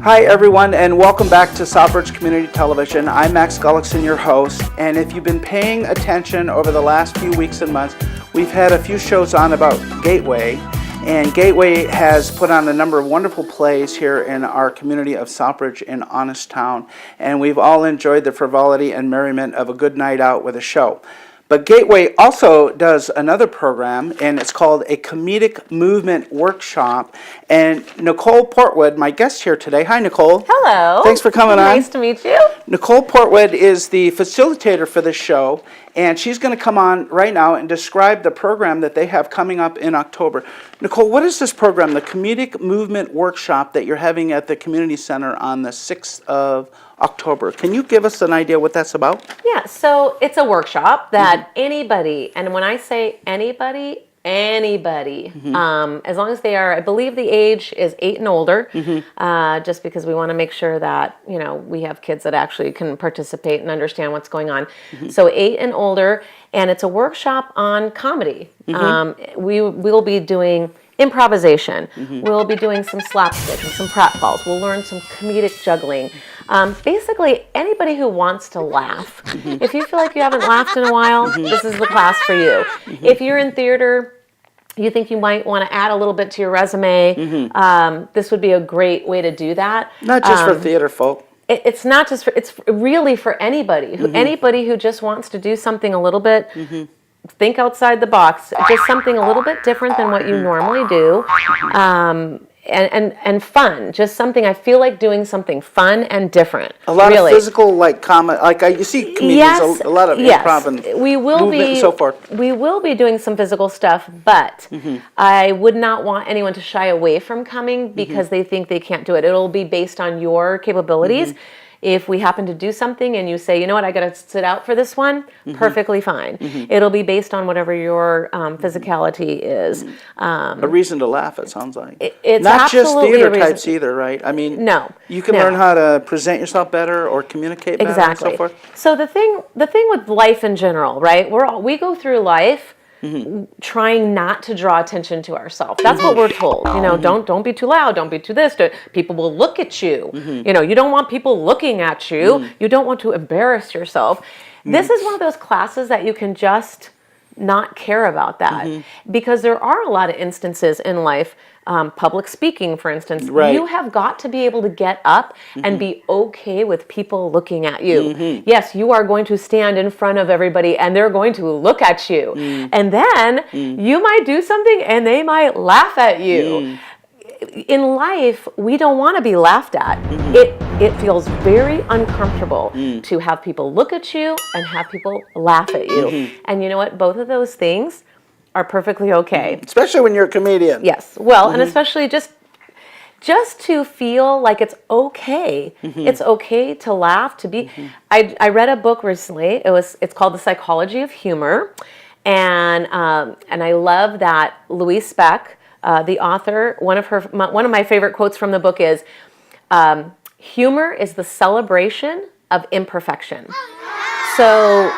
Hi everyone, and welcome back to Southbridge Community Television. I'm Max Gullickson, your host, and if you've been paying attention over the last few weeks and months, we've had a few shows on about Gateway, and Gateway has put on a number of wonderful plays here in our community of Southbridge in Honest Town, and we've all enjoyed the frivolity and merriment of a good night out with a show. But Gateway also does another program, and it's called a Comedic Movement Workshop. And Nicole Portwood, my guest here today. Hi, Nicole. Hello. Thanks for coming on. Nice to meet you. Nicole Portwood is the facilitator for this show, and she's going to come on right now and describe the program that they have coming up in October. Nicole, what is this program, the Comedic Movement Workshop that you're having at the Community Center on the 6th of October? Can you give us an idea what that's about? Yeah, so it's a workshop that anybody, and when I say anybody, as long as they are, I believe the age is 8 and older, just because we want to make sure that, you know, we have kids that actually can participate and understand what's going on. So 8 and older, and it's a workshop on comedy. We will be doing improvisation. We'll be doing some slapstick and some pratfalls. We'll learn some comedic juggling. Basically, anybody who wants to laugh. If you feel like you haven't laughed in a while, this is the class for you. If you're in theater, you think you might want to add a little bit to your resume, this would be a great way to do that. Not just for theater folk. It's not just for, it's really for anybody. Anybody who just wants to do something a little bit, think outside the box, just something a little bit different than what you normally do, and fun. Just something, I feel like doing something fun and different. A lot of physical, like comment, like you see comedians, a lot of improv and we will movement be, and so forth. We will be doing some physical stuff, but I would not want anyone to shy away from coming because they think they can't do it. It'll be based on your capabilities. If we happen to do something and you say, you know what, I got to sit out for this one, perfectly fine. It'll be based on whatever your physicality is. A reason to laugh, it sounds like. It's not just theater a types either, right? I mean, no, you can learn how to present yourself better or communicate better and so forth. So the thing with life in general, right? We go through life trying not to draw attention to ourselves. That's what we're told. You know, don't be too loud, don't be too this. People will look at you. You know, you don't want people looking at you. You don't want to embarrass yourself. This is one of those classes that you can just not care about that because there are a lot of instances in life. Public speaking, for instance, you have got to be able to get up and be okay with people looking at you. Yes, you are going to stand in front of everybody and they're going to look at you. And then you might do something and they might laugh at you. In life, we don't want to be laughed at. It feels very uncomfortable to have people look at you and have people laugh at you. And you know what? Both of those things are perfectly okay. Especially when you're a comedian. Yes. Well, and especially just to feel like it's okay. It's okay to laugh, to be. I read a book recently. It's called The Psychology of Humor, and I love that Louise Speck, the author, one of my favorite quotes from the book is, "Humor is the celebration of imperfection." So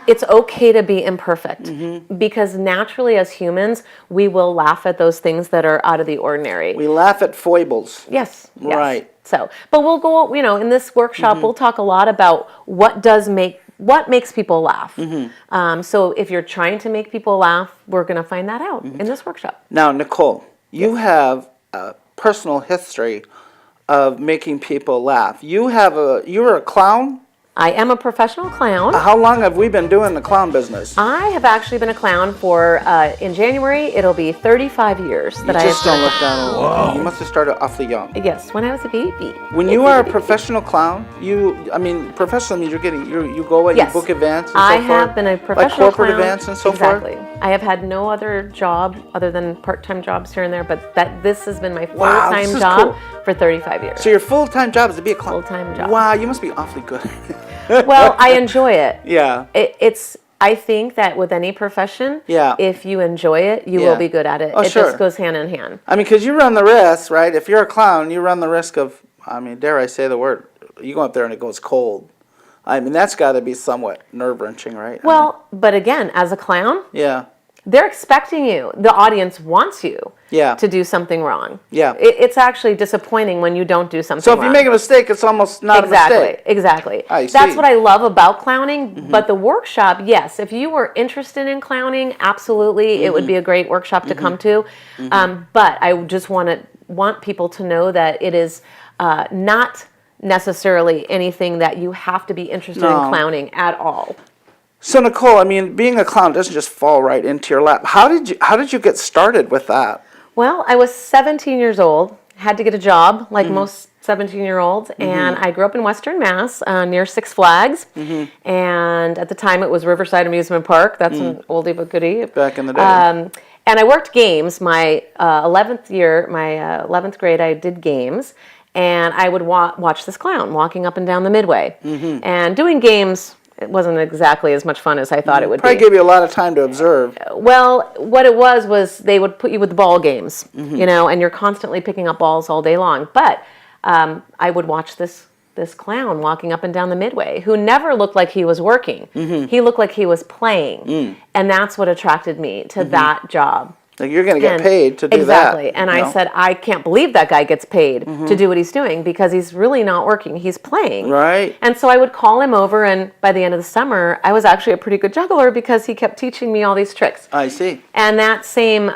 it's okay to be imperfect because naturally as humans, we will laugh at those things that are out of the ordinary. We laugh at foibles. Yes. Right. So, but we'll go, you know, in this workshop, we'll talk a lot about what makes people laugh. So if you're trying to make people laugh, we're going to find that out in this workshop. Now, Nicole, you have a personal history of making people laugh. You were a clown? I am a professional clown. How long have we been doing the clown business? I have actually been a clown for, in January, it'll be 35 years that I have. You just don't look that old. You must have started awfully young. Yes, when I was a baby. When you are a professional clown, professional means you go and you book events and so forth? I have been a professional like corporate clown. Events and so forth? Exactly. I have had no other job other than part-time jobs here and there, but this has been my full-time job for 35 years. So your full-time job is to be a clown? Full-time job. Wow, you must be awfully good. Well, I enjoy it. Yeah. I think that with any profession, if you enjoy it, you will be good at it. Oh, it sure. just goes hand in hand. I mean, because you run the risk, right? If you're a clown, you run the risk of, dare I say the word, you go up there and it goes cold. I mean, that's got to be somewhat nerve-wrenching, right? Well, but again, as a clown, they're expecting you. The audience wants you Yeah. to do something wrong. Yeah. It's actually disappointing when you don't do something So if wrong. you make a mistake, it's almost not a mistake. Exactly. I That's see. what I love about clowning. But the workshop, yes, if you were interested in clowning, absolutely, it would be a great workshop to come to. But I just want people to know that it is not necessarily anything that you have to be interested in clowning at all. So Nicole, I mean, being a clown doesn't just fall right into your lap. How did you get started with that? Well, I was 17 years old, had to get a job like most 17-year-olds, and I grew up in Western Mass near Six Flags, and at the time it was Riverside Amusement Park. That's an oldie but goodie. Back in the day. And I worked games. My 11th grade, I did games, and I would watch this clown walking up and down the Midway. And doing games, it wasn't exactly as much fun as I thought it would Probably be. gave you a lot of time to observe. Well, what it was they would put you with ball games, and you're constantly picking up balls all day long. But I would watch this clown walking up and down the Midway, who never looked like he was working. He looked like he was playing, and that's what attracted me to that job. Like, you're going to get paid to do exactly. that. And I said, I can't believe that guy gets paid to do what he's doing, because he's really not working. He's playing. Right. And so I would call him over, and by the end of the summer, I was actually a pretty good juggler because he kept teaching me all these tricks. I see. And that same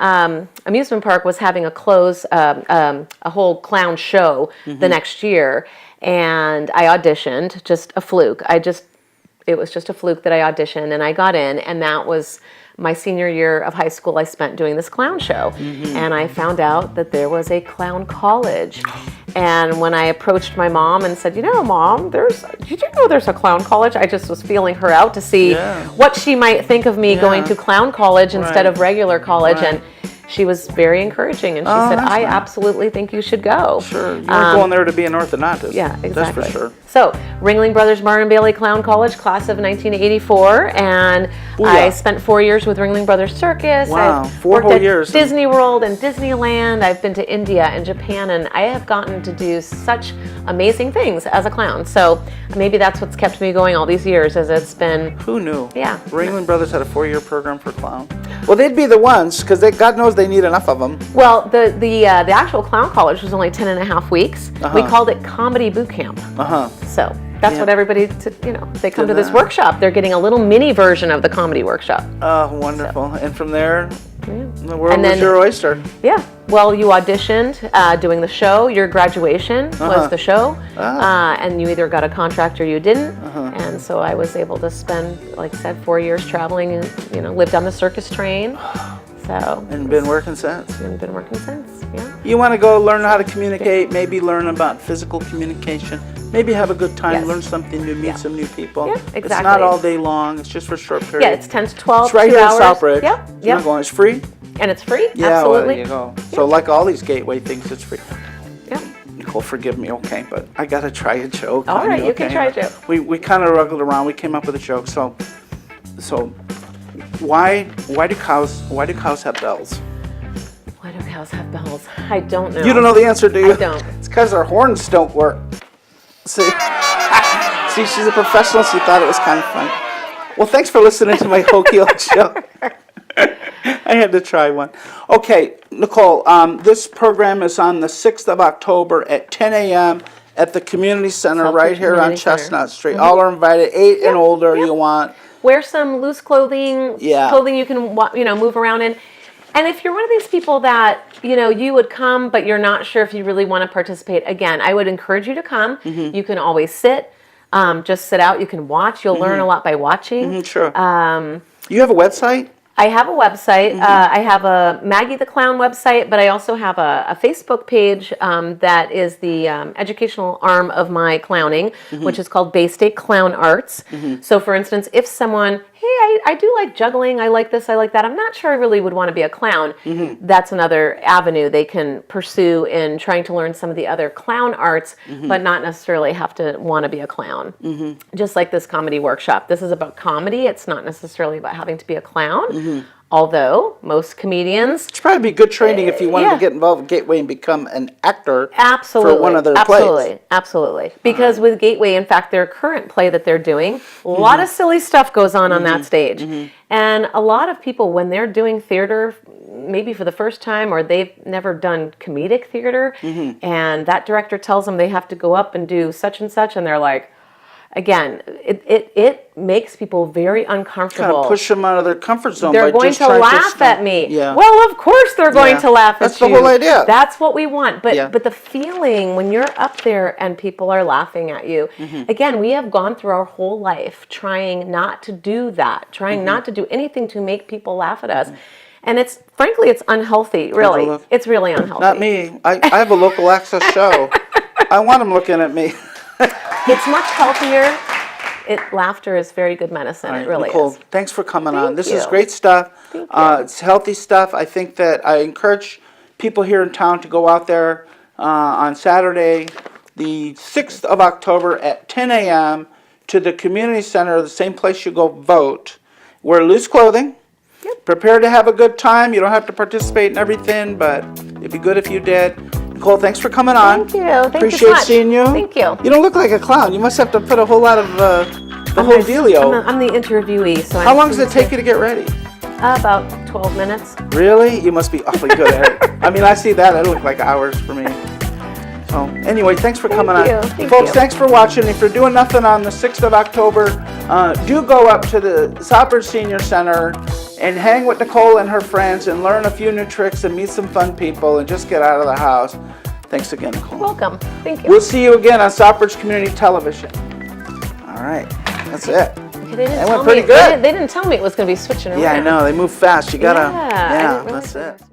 amusement park was having a whole clown show the next year. And I auditioned, just a fluke. It was just a fluke that I auditioned, and I got in, and that was my senior year of high school I spent doing this clown show. And I found out that there was a clown college. And when I approached my mom and said, Mom, did you know there's a clown college? I just was feeling her out to see what she might think of me going to clown college instead of regular college. And she was very encouraging, and she said, I absolutely think you should go. Sure. You weren't going there to be an orthodontist. Yeah, exactly. That's for sure. So, Ringling Brothers Martin Bailey Clown College, class of 1984, and I spent 4 years with Ringling Brothers Circus. Wow, I've 4 worked whole at years. Disney World and Disneyland. I've been to India and Japan, and I have gotten to do such amazing things as a clown. So, maybe that's what's kept me going all these years, as it's been... Who knew? Yeah. Ringling Brothers had a 4-year program for clown. Well, they'd be the ones, because God knows they need enough of them. Well, the actual clown college was only 10 and a half weeks. We called it Comedy Boot Camp. So that's what everybody, if they come to this workshop, they're getting a little mini version of the comedy workshop. Oh, wonderful. So. And from there, the world and then, was your oyster. Yeah. Well, you auditioned doing the show. Your graduation was the show. And you either got a contract or you didn't. And so I was able to spend, like I said, 4 years traveling and, lived on the circus train. So, and been working since. And been working since, yeah. You want to go learn how to communicate, maybe learn about physical communication, maybe have a good time, learn something new, meet some new people. Yeah, exactly. It's not all day long, it's just for a short period. Yeah, it's 10 to 12, it's right 2 here hours. in Southbridge. Yep, So you're going, it's free? And it's free, yeah, absolutely. Well, there you go. So like all these gateway things, it's free. Yeah. Nicole, forgive me, okay, but I got to try a joke. All right, you can try a joke. We kind of wriggled around, we came up with a joke, so why do cows have bells? Why do cows have bells? I don't know. You don't know the answer, do you? I don't. It's because their horns don't work. See? See, she's a professional, so she thought it was kind of funny. Well, thanks for listening to my hokey old joke. I had to try one. Okay, Nicole, this program is on the 6th of October at 10 a.m. at the Community Center right here on Chestnut Street. All are invited, 8 and older you want. Wear some loose clothing, clothing you can move around in. And if you're one of these people that, you would come, but you're not sure if you really want to participate, again, I would encourage you to come. You can always sit, just sit out. You can watch. You'll learn a lot by watching. Sure. You have a website? I have a website. I have a Maggie the Clown website, but I also have a Facebook page that is the educational arm of my clowning, which is called Bay State Clown Arts. So, for instance, if someone, hey, I do like juggling, I like this, I like that, I'm not sure I really would want to be a clown, that's another avenue they can pursue in trying to learn some of the other clown arts, but not necessarily have to want to be a clown. Just like this comedy workshop. This is about comedy. It's not necessarily about having to be a clown. Although most comedians, It's probably be good training if you wanted to get involved with Gateway and become an actor absolutely, for one of their plays. Absolutely. Because with Gateway, in fact, their current play that they're doing, a lot of silly stuff goes on that stage. And a lot of people, when they're doing theater, maybe for the first time, or they've never done comedic theater, and that director tells them they have to go up and do such and such, and they're like, again, it makes people very uncomfortable. Kind of push them out of their comfort zone. They're by going just to trying laugh at me. Yeah. Well, of course they're going to laugh at you. That's the whole idea. That's what we want. But the feeling when you're up there and people are laughing at you, again, we have gone through our whole life trying not to do that, trying not to do anything to make people laugh at us. And it's, frankly, it's unhealthy, really. It's really unhealthy. Not me. I have a local access show. I want them looking at me. It's much healthier. Laughter is very good medicine. It really Nicole, is. thanks for coming on. This is you. great stuff. Thank you. It's healthy stuff. I think that I encourage people here in town to go out there on Saturday, the 6th of October at 10 a.m. to the community center, the same place you go vote. Wear loose clothing. Prepare to have a good time. You don't have to participate in everything, but it'd be good if you did. Nicole, thanks for coming on. Thank you. Thank you Appreciate so much. seeing you. Thank you. You don't look like a clown. You must have to put a whole lot of the whole dealio. I'm the interviewee. So How long does it take you to get ready? About 12 minutes. Really? You must be awfully good at it. I mean, I see that. It look like hours for me. So, anyway, thanks for coming on. Thank Folks, you. thanks for watching. If you're doing nothing on the 6th of October, do go up to the Southbridge Senior Center and hang with Nicole and her friends and learn a few new tricks and meet some fun people and just get out of the house. Thanks again, Nicole. Welcome. Thank you. We'll see you again on Southbridge Community Television. All right. That's it. They went pretty good. They didn't tell me it was going to be switching around. Yeah, I know. They move fast. You gotta. I didn't That's realize it.